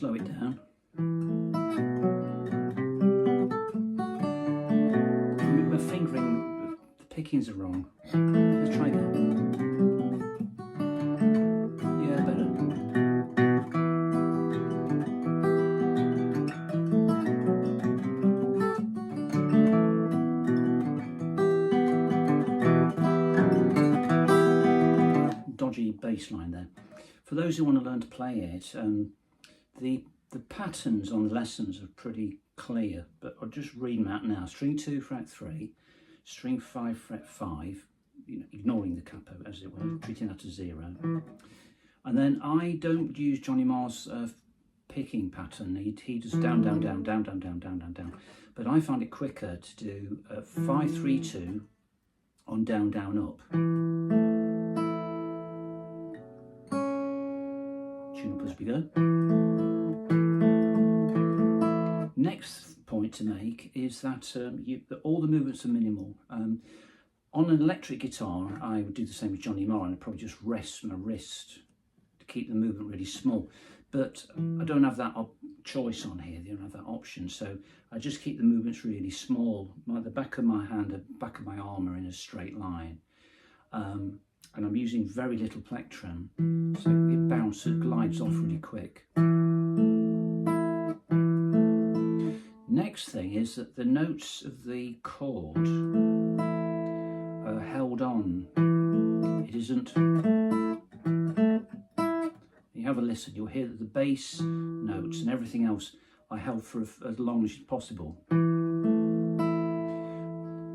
slow it down. My fingering, the pickings are wrong. Let's try again. Yeah, better. Dodgy bass line there. For those who want to learn to play it, the patterns on the lessons are pretty clear, but I'll just read them out now. String 2 fret 3, string 5 fret 5, you know, ignoring the capo as it were, treating that as 0. And then I don't use Johnny Marr's picking pattern. He does down, down, down, down, down, down, down, down, down. But I found it quicker to do 5, 3, 2 on down, down, up. Tune up as we go. Next point to make is that all the movements are minimal. On an electric guitar, I would do the same with Johnny Marr, and I'd probably just rest my wrist to keep the movement really small. But I don't have that choice on here, I don't have that option, so I just keep the movements really small, like the back of my hand, the back of my arm are in a straight line. And I'm using very little plectrum, so it bounces, glides off really quick. Next thing is that the notes of the chord are held on. It isn't. You have a listen, you'll hear that the bass notes and everything else are held for as long as possible.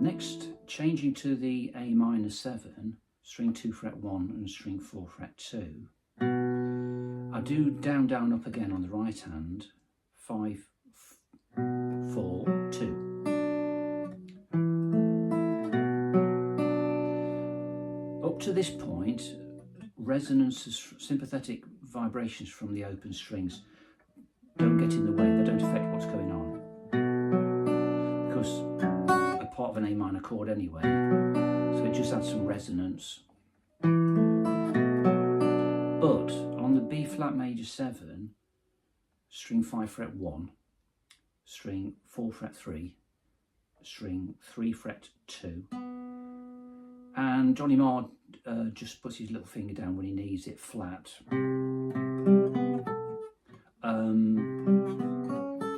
Next, changing to the A minor 7, string 2 fret 1 and string 4 fret 2. I do down, down, up again on the right hand, 5, 4, 2. Up to this point, resonances, sympathetic vibrations from the open strings don't get in the way, they don't affect what's going on, because they're part of an A minor chord anyway, so it just adds some resonance. But on the B flat major 7, string 5 fret 1, string 4 fret 3, string 3 fret 2, and Johnny Marr just puts his little finger down when he needs it flat.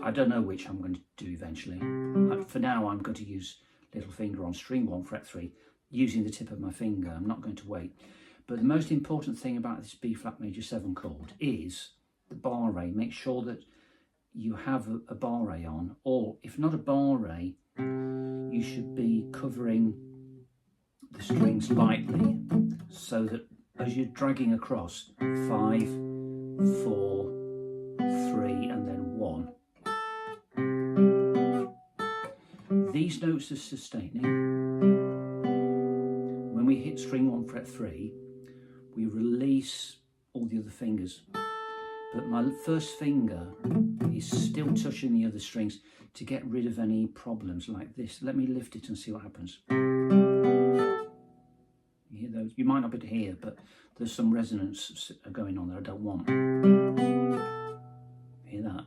I don't know which I'm going to do eventually. For now I'm going to use little finger on string 1 fret 3 using the tip of my finger. I'm not going to wait. But the most important thing about this B flat major 7 chord is the bar ray. Make sure that you have a bar ray on, or if not a bar ray, you should be covering the strings lightly so that as you're dragging across 5, 4, 3 and then 1. These notes are sustaining. When we hit string 1 fret 3, we release all the other fingers, but my first finger is still touching the other strings to get rid of any problems like this. Let me lift it and see what happens. You hear those? You might not be able to hear, but there's some resonance going on that I don't want. Hear that?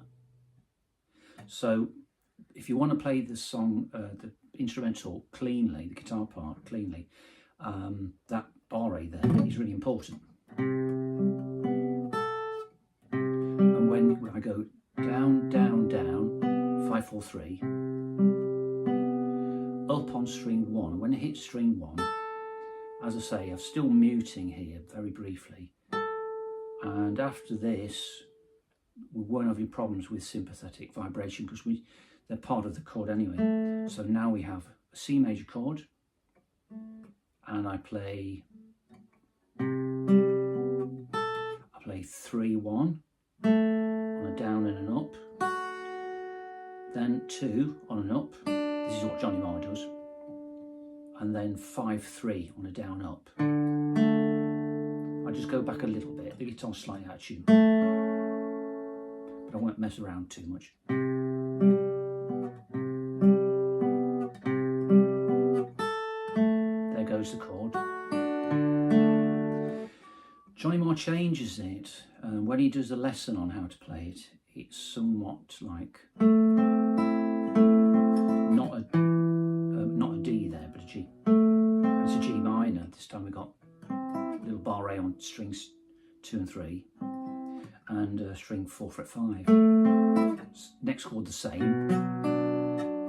So if you want to play the song, the instrumental cleanly, the guitar part cleanly, that bar ray there is really important. And when I go down, down, down, 5, 4, 3, up on string 1, when I hit string 1, as I say, I'm still muting here very briefly. And after this, we won't have any problems with sympathetic vibration because they're part of the chord anyway. So now we have a C major chord, and I play 3, 1 on a down and an up, then 2 on an up. This is what Johnny Marr does. And then 5, 3 on a down up. I just go back a little bit. The guitar's slightly out of tune, but I won't mess around too much. There goes the chord. Johnny Marr changes it when he does a lesson on how to play it. it's somewhat like not a D there, but a G. It's a G minor. This time we got a little barre on strings 2 and 3, and string 4 fret 5. Next chord the same.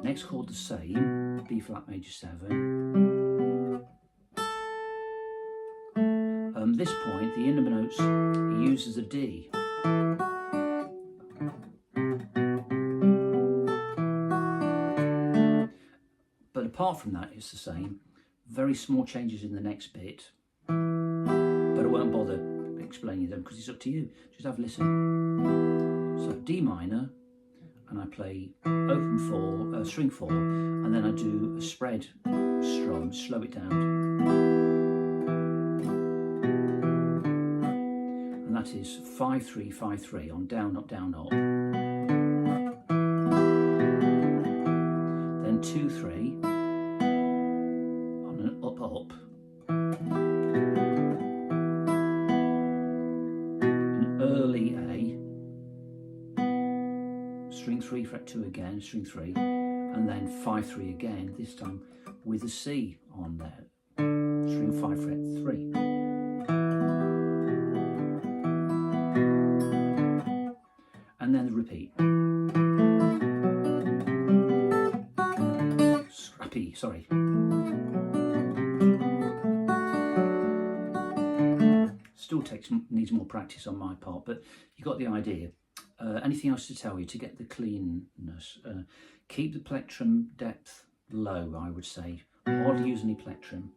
Next chord the same. B flat major 7. This point, the inner notes, he uses a D. But apart from that, it's the same. Very small changes in the next bit, but I won't bother explaining them because it's up to you. Just have a listen. So D minor, and I play open 4, string 4, and then I do a spread strum, slow it down. And that is 5-3, 5-3 on down, up, down, up. Then 2-3 on an up, up. An early A, string 3 fret 2 again, string 3, and then 5-3 again, this time with a C on there, string 5 fret 3. And then the repeat. Scrappy, sorry. Still needs more practice on my part, but you got the idea. Anything else to tell you to get the cleanness? Keep the plectrum depth low, I would say. Hardly use any plectrum.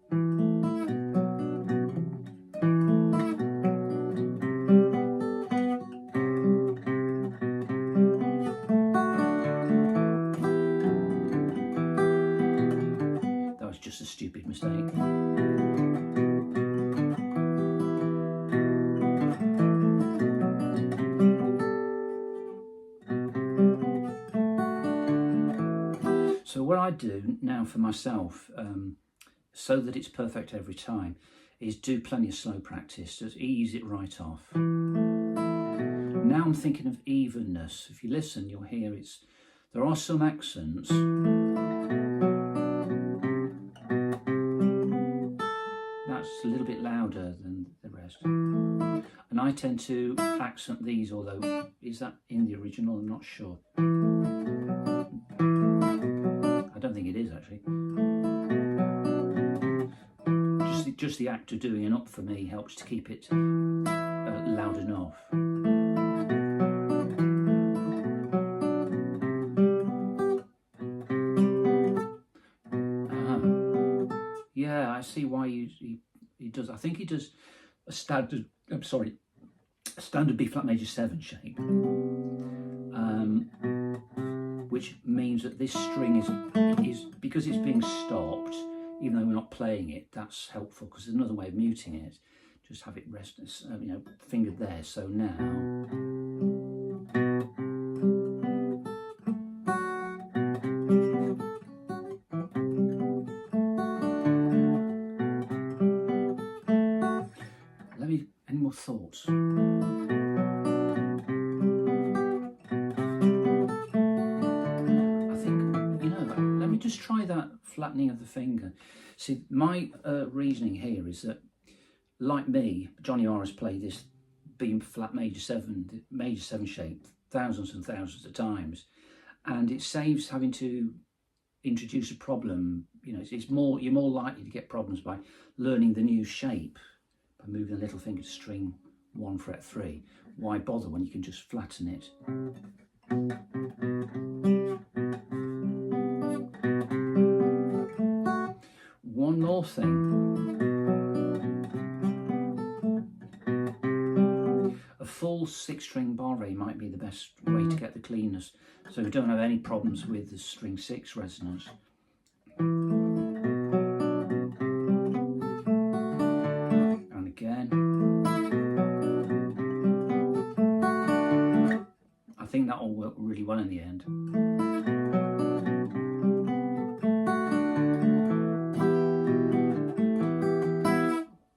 That was just a stupid mistake. So what I do now for myself, so that it's perfect every time, is do plenty of slow practice, just ease it right off. Now I'm thinking of evenness. If you listen, you'll hear there are some accents. That's a little bit louder than the rest. And I tend to accent these, although, is that in the original? I'm not sure. I don't think it is, actually. Just the act of doing an up for me helps to keep it loud enough. Yeah, I see why he does. I think he does a standard. I'm sorry, a standard B flat major 7 shape, which means that this string is because it's being stopped. Even though we're not playing it, that's helpful because there's another way of muting it. Just have it rest, fingered there. So now, any more thoughts? Just try that flattening of the finger. See, my reasoning here is that, like me, Johnny Marr has played this B flat major 7 shape thousands and thousands of times, and it saves having to introduce a problem. You're more likely to get problems by learning the new shape by moving the little finger to string 1 fret 3. Why bother when you can just flatten it? One more thing. A full 6-string barre might be the best way to get the cleanness, so we don't have any problems with the string 6 resonance. And again. I think that will work really well in the end.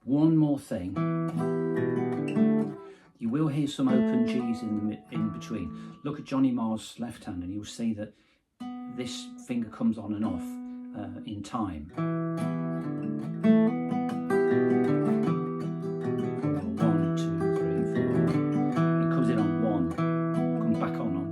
One more thing. You you will hear some open Gs in between. Look at Johnny Marr's left hand and you'll see that this finger comes on and off in time. 1, 2, 3, 4. It comes in on 1, comes back on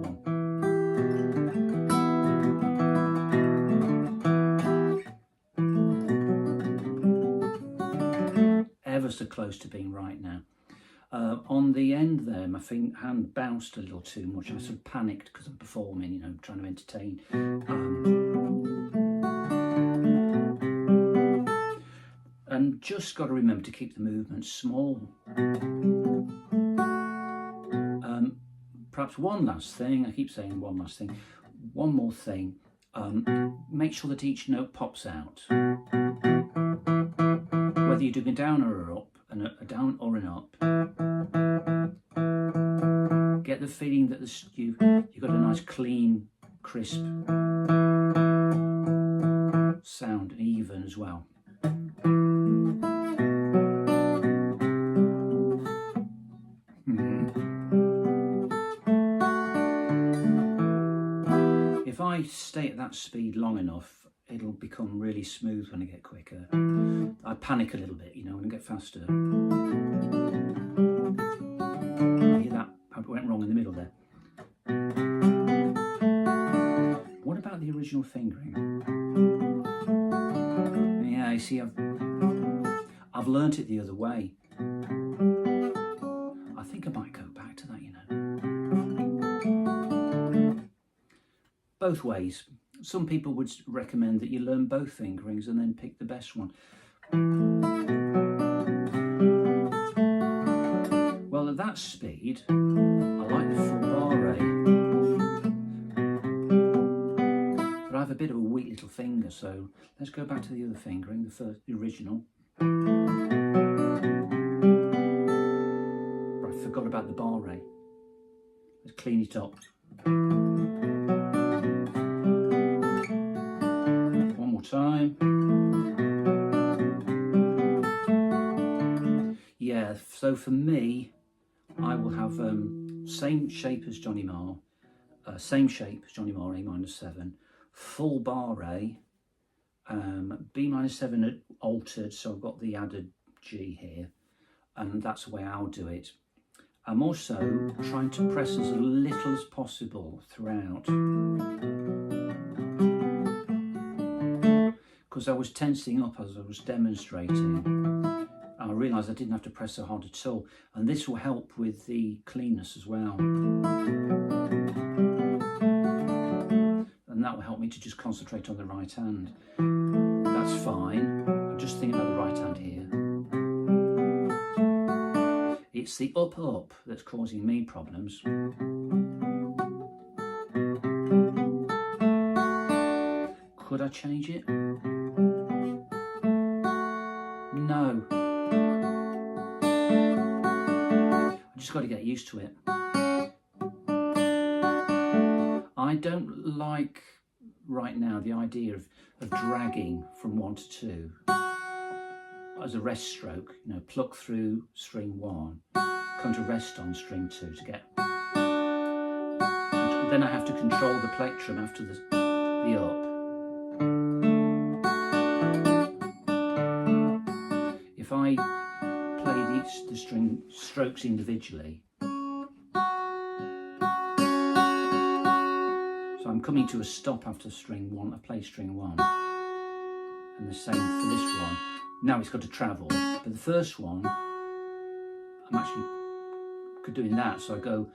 1. Ever so close to being right now. On the end there, my hand bounced a little too much. I sort of panicked because I'm performing, you know, trying to entertain. And just got to remember to keep the movement small. Perhaps one last thing, I keep saying one last thing, one more thing, make sure that each note pops out. Whether you're doing down or up, a down or an up, get the feeling that you've got a nice clean, crisp sound, and even as well. If I stay at that speed long enough, it'll become really smooth when I get quicker. I panic a little bit, you know, when I get faster. You hear that? I went wrong in the middle there. What about the original fingering? Yeah, you see, I've learnt it the other way. I think I might go back to that, you know. Both ways. Some people would recommend that you learn both fingerings and then pick the best one. Well, at that speed, I like the full bar A. But I have a bit of a weak little finger, so let's go back to the other fingering, the original. I forgot about the bar A. Let's clean it up. Time. Yeah, so for me, I will have same shape as Johnny Marr, A -7, full bar A, B-7 altered, so I've got the added G here, and that's the way I'll do it. I'm also trying to press as little as possible throughout, because I was tensing up as I was demonstrating. I realised I didn't have to press so hard at all, and this will help with the cleanness as well. And that will help me to just concentrate on the right hand. That's fine. I'm just thinking about the right hand here. It's the up that's causing me problems. Could I change it? No. I just got to get used to it. I don't like right now the idea of dragging from 1 to 2 as a rest stroke, you know, pluck through string 1, come to rest on string 2 to get, and then I have to control the plectrum after the up. If I played the string strokes individually, so I'm coming to a stop after string 1, I play string 1, and the same for this one. Now it's got to travel, but the first one, I'm actually doing that, so I go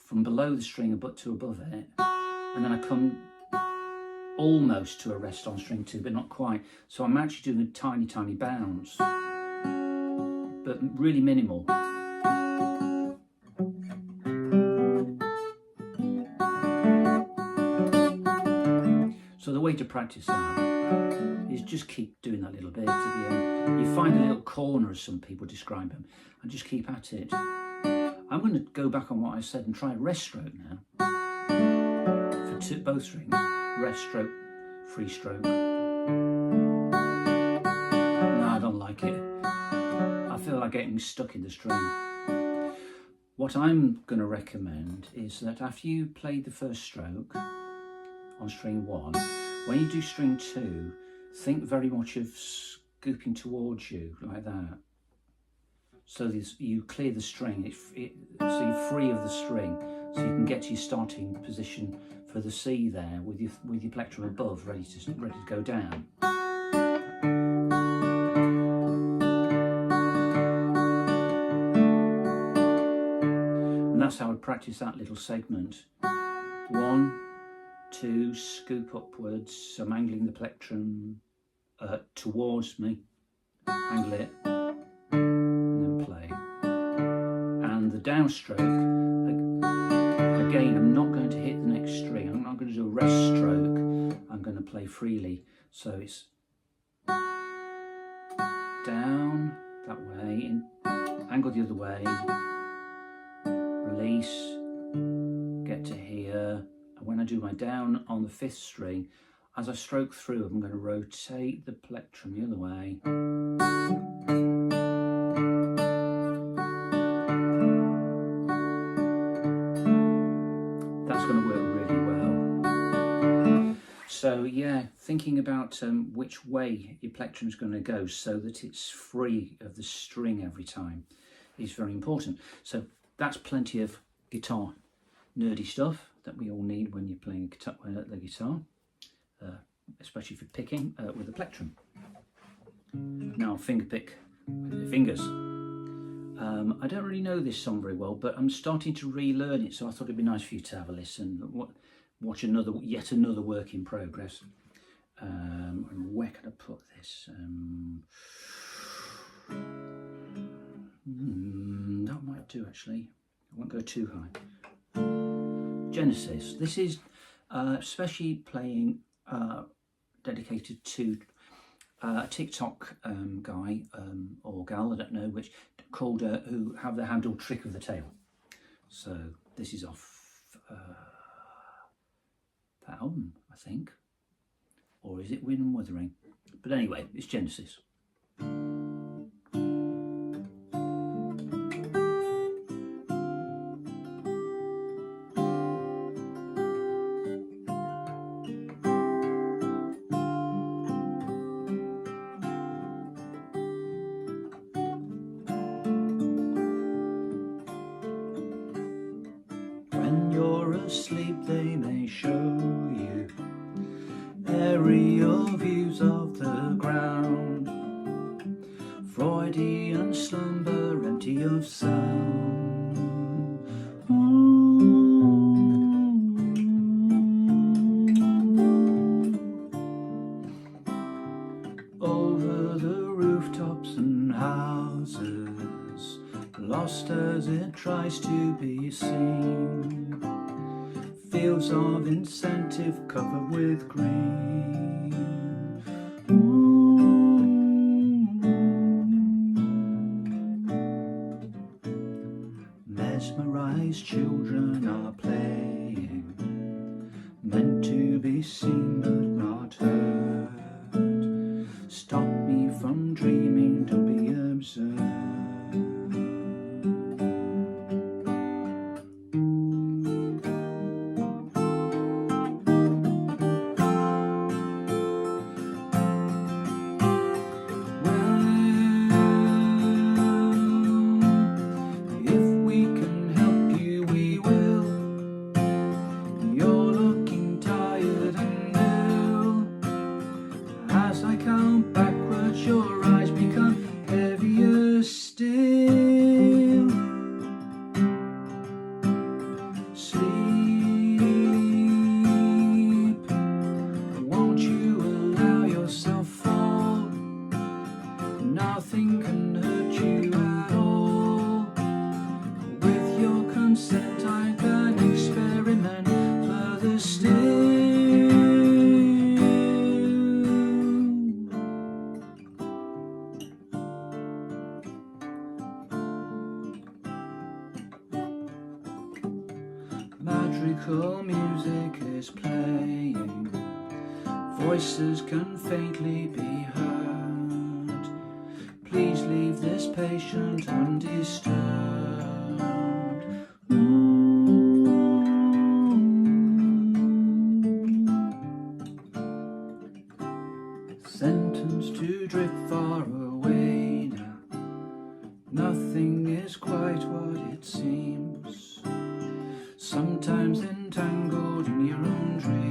from below the string but to above it, and then I come almost to a rest on string 2, but not quite. So I'm actually doing a tiny, tiny bounce, but really minimal. So the way to practice that is just keep doing that little bit to the end. You find a little corner, as some people describe them, and just keep at it. I'm going to go back on what I said and try a rest stroke now. For both strings, rest stroke, free stroke. No, I don't like it. I feel like getting stuck in the string. What I'm going to recommend is that after you play the first stroke on string 1, when you do string 2, think very much of scooping towards you like that. So you clear the string, so you're free of the string, so you can get to your starting position for the C there with your plectrum above, ready to go down. And that's how I practice that little segment. 1, 2, scoop upwards. I'm angling the plectrum towards me, angle it, and the downstroke, again, I'm not going to hit the next string. I'm not going to do a rest stroke. I'm going to play freely. So it's down that way, angle the other way, release, get to here. And when I do my down on the 5th string, as I stroke through, I'm going to rotate the plectrum the other way. So yeah, thinking about which way your plectrum is going to go so that it's free of the string every time is very important. So that's plenty of guitar nerdy stuff that we all need when you're playing the guitar, especially for picking with the plectrum. Now finger pick with your fingers. I don't really know this song very well, but I'm starting to relearn it, so I thought it'd be nice for you to have a listen. Watch yet another work in progress. And where can I put this? That might do actually. I won't go too high. Genesis. This is especially playing dedicated to a TikTok guy or gal, I don't know which, called who have the handle Trick of the Tail. So this is off that album, I think, or is it Wind and Wuthering? But anyway, it's Genesis. When you're asleep, they may show you aerial views of the ground, Freudian slumber empty of sound. Over the rooftops and houses, lost as it tries to be seen, fields of incentive covered with green. Mesmerized children are playing, meant to be seen but not heard. Stop me from dreaming, don't be absurd. Your eyes become heavier still. Sleep, won't you allow yourself fall? Nothing can hurt you at all. With your consent I can experiment further still. Magical music is playing, voices can faintly be heard. Please leave this patient undisturbed. is quite what it seems, sometimes entangled in your own dreams.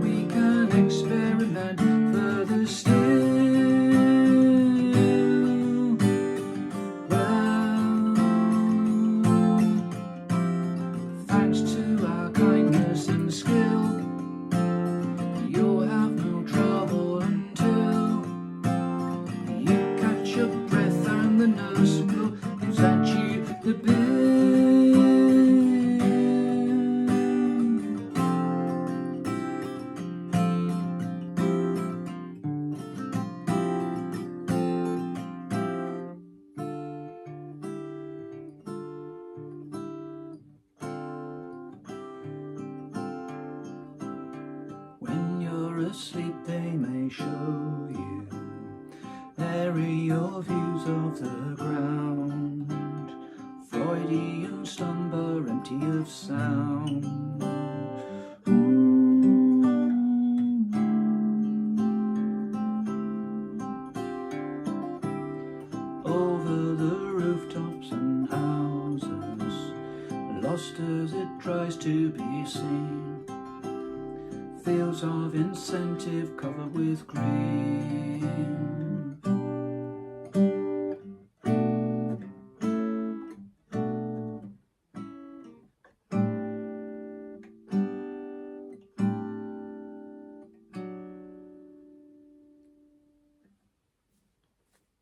We can experiment further still. Well, thanks to our kindness and skill, you'll have no trouble until you catch your breath and the nurse will present you the bill. When you're asleep they may show you aerial views of the ground, Freudian slumber empty of sound. Over the rooftops and houses, lost as it tries to be seen, fields of incentive covered with green.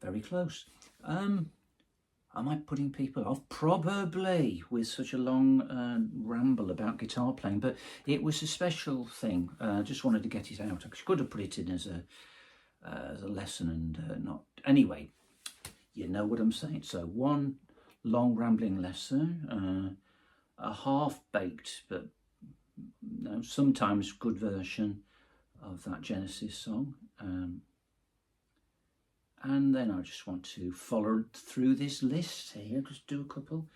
Very close. Am I putting people off? Probably, with such a long ramble about guitar playing, but it was a special thing. I just wanted to get it out. I could have put it in as a lesson and not. Anyway, you know what I'm saying. So one long rambling lesson, a half-baked but sometimes good version of that Genesis song. And then I just want to follow through this list here, just do a couple.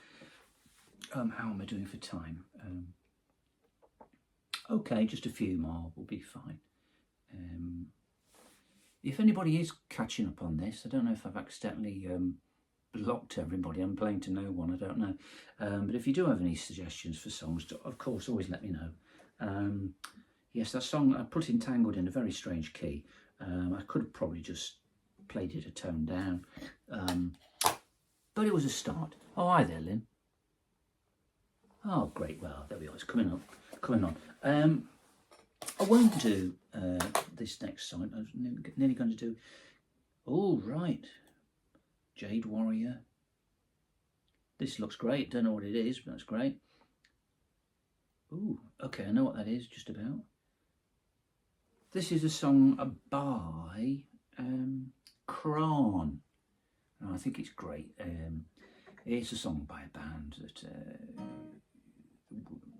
How am I doing for time? Okay, just a few more will be fine. If anybody is catching up on this, I don't know if I've accidentally blocked everybody. I'm playing to no one, I don't know. But if you do have any suggestions for songs, of course, always let me know. Yes, that song I put Entangled in a very strange key. I could have probably just played it a tone down, but it was a start. Oh, hi there, Lynn. Oh, great. Well, there we are. It's coming on. I won't do this next song. I was nearly going to do. Oh, right. Jade Warrior. This looks great. Don't know what it is, but that's great. Ooh, okay. I know what that is. Just about. This is a song by Kran. I think it's great. It's a song by a band that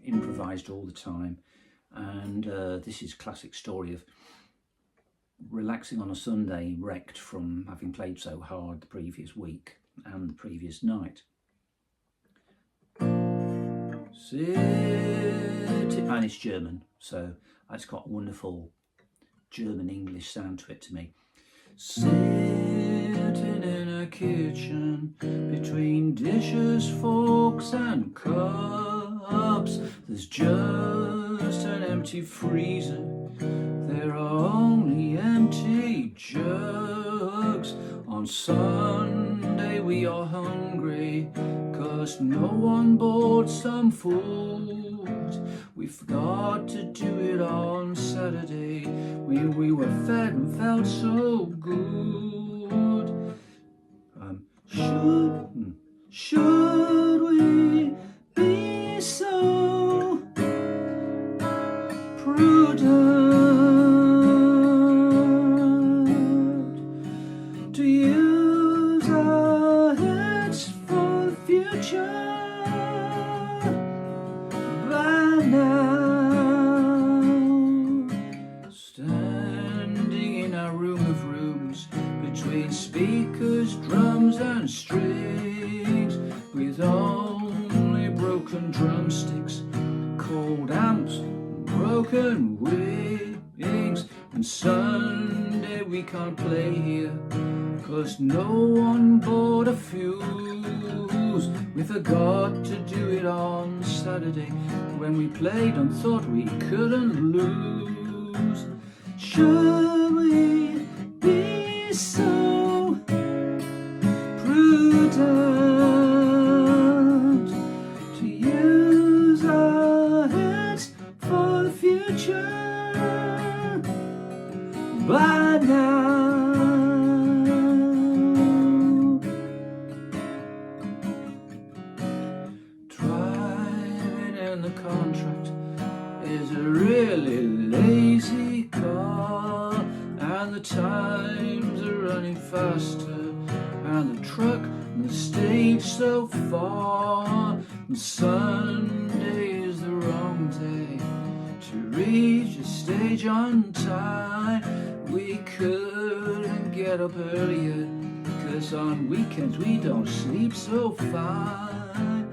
improvised all the time, and this is a classic story of relaxing on a Sunday, wrecked from having played so hard the previous week and the previous night. And it's German, so it's got a wonderful German English sound to it to me. Sitting in a kitchen between dishes, forks and cups, there's just an empty freezer, there are only empty jugs. On Sunday we are hungry 'cause no one bought some food. We forgot to do it on Saturday. We were fed and felt so good. Should we be so prudent to use our heads for and drumsticks, cold amps, broken wings. And Sunday we can't play here, 'cause no one bought a fuse. We forgot to do it on Saturday, when we played and thought we couldn't lose. Should we be so prudent to use our heads for the future? By now, driving in the contract is a really lazy car, and the times are running faster, and the truck and the stage so far. And Sunday is the wrong day to reach the stage on time. We couldn't get up earlier, 'cause on weekends we don't sleep so fine.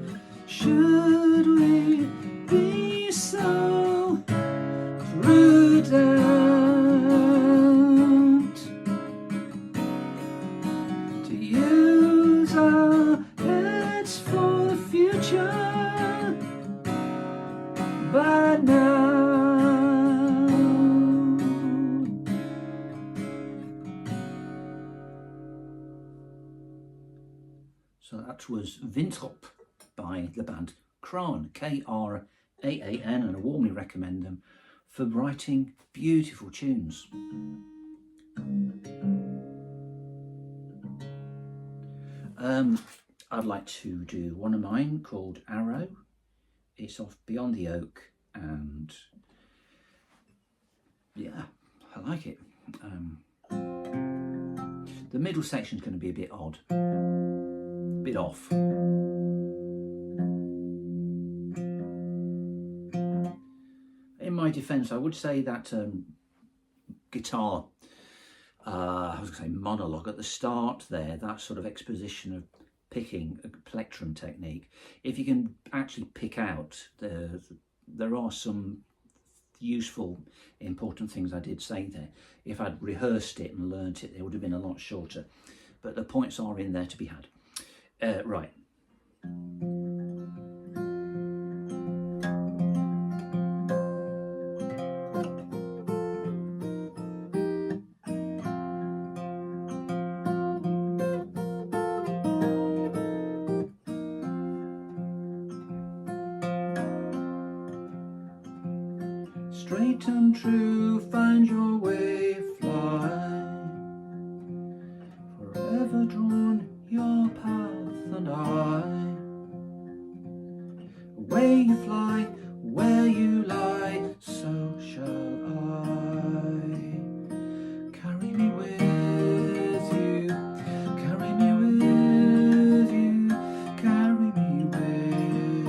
Should we be so prudent to use our heads for the future? By now, so that was Winthrop by the band Kraan, Kraan, and I warmly recommend them for writing beautiful tunes. I'd like to do one of mine called Arrow. It's off Beyond the Oak, and yeah, I like it. The middle section's going to be a bit odd, a bit off. In my defence, I would say that guitar, I was going to say monologue at the start there, that sort of exposition of picking a plectrum technique, if you can actually pick out, there are some useful, important things I did say there. If I'd rehearsed it and learnt it, it would have been a lot shorter. But the points are in there to be had. Right. Straight and true, find your way, fly, forever drawn your path and I. Away you fly, where you lie, so shall I. Carry me with you, carry me with you, carry me with you.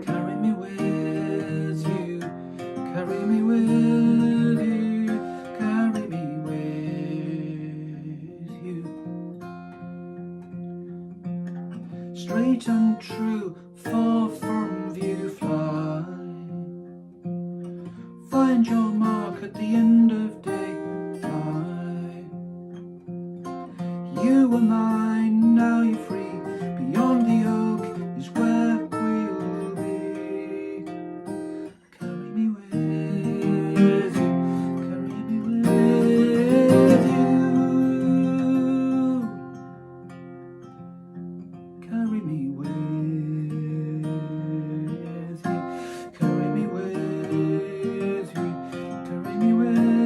Carry me with you, carry me with you, carry me with you. Straight and true, far from view fly. Find your mark at the end of day, fly. You were mine, now you're free. Beyond the oak is where we'll be. Carry me with you, carry me with you. Carry me with you, carry me with you, carry me with you.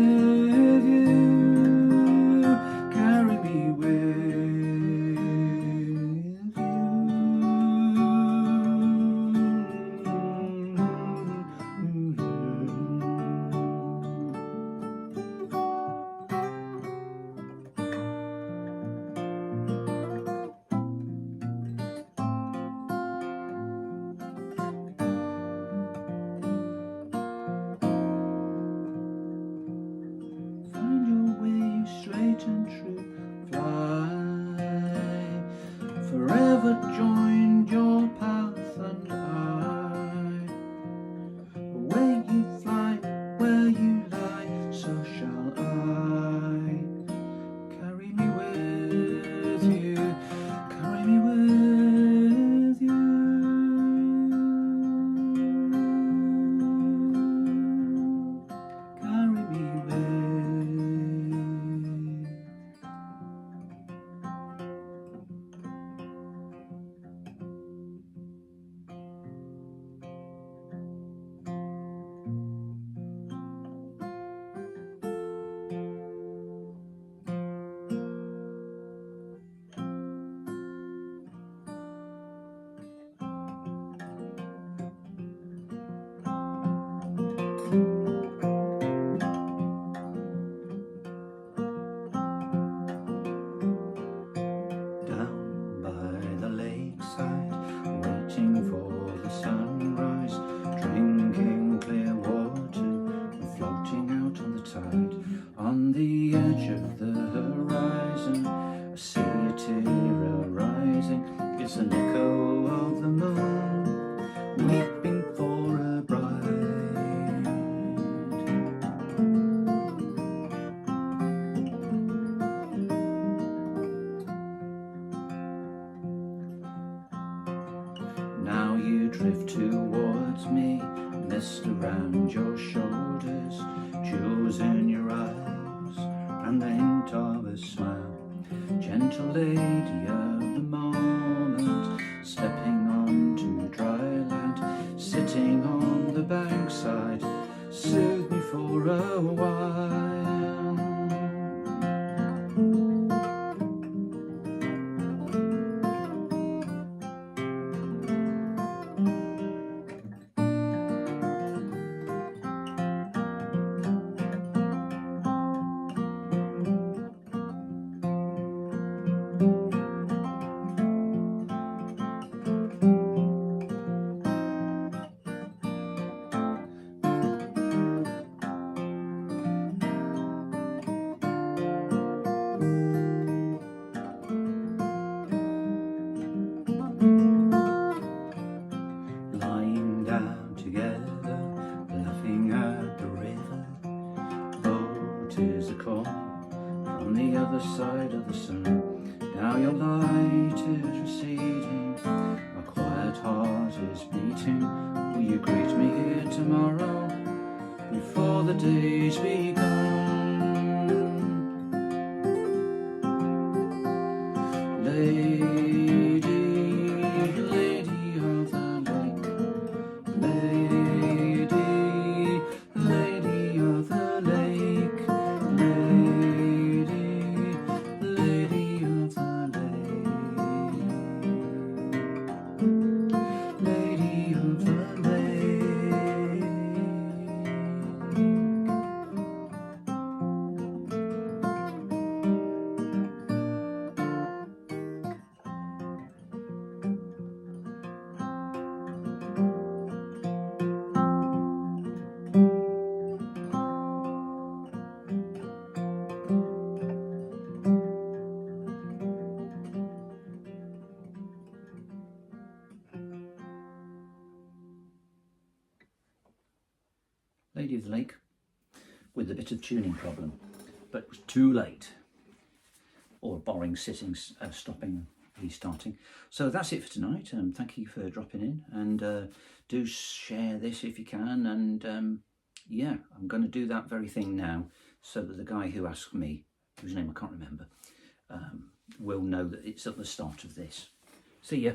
straight and true. Fly, forever joined your path and I. Where you fly, where you lie, so shall I. Carry me with you, carry me with you. Carry me with. Down by the lakeside, waiting for the sunrise, drinking clear water and floating out on the tide. On the edge of the horizon, I see a tear arising. It's an echo of the moon, weeping for a bride. Now you drift towards me, mist around your shoulders, jewels in your eyes, and the hint of a smile. Gentle lady of the moment, stepping onto dry land, sitting on the bankside, soothe me for a while. Lying down together, laughing at the river. Oh, 'tis a call from the other side of the sun. Now your light is receding, my quiet heart is beating. Will you greet me here tomorrow, before the day's begun? Lady, lady of the lake, lady, lady of the lake, lady, lady of the lake, lady of the lake. Lady of the Lake, with a bit of tuning problem, but it was too late, or borrowing, sitting, stopping, restarting. So that's it for tonight. Thank you for dropping in, and do share this if you can. And yeah, I'm going to do that very thing now, so that the guy who asked me, whose name I can't remember, will know that it's at the start of this. See ya.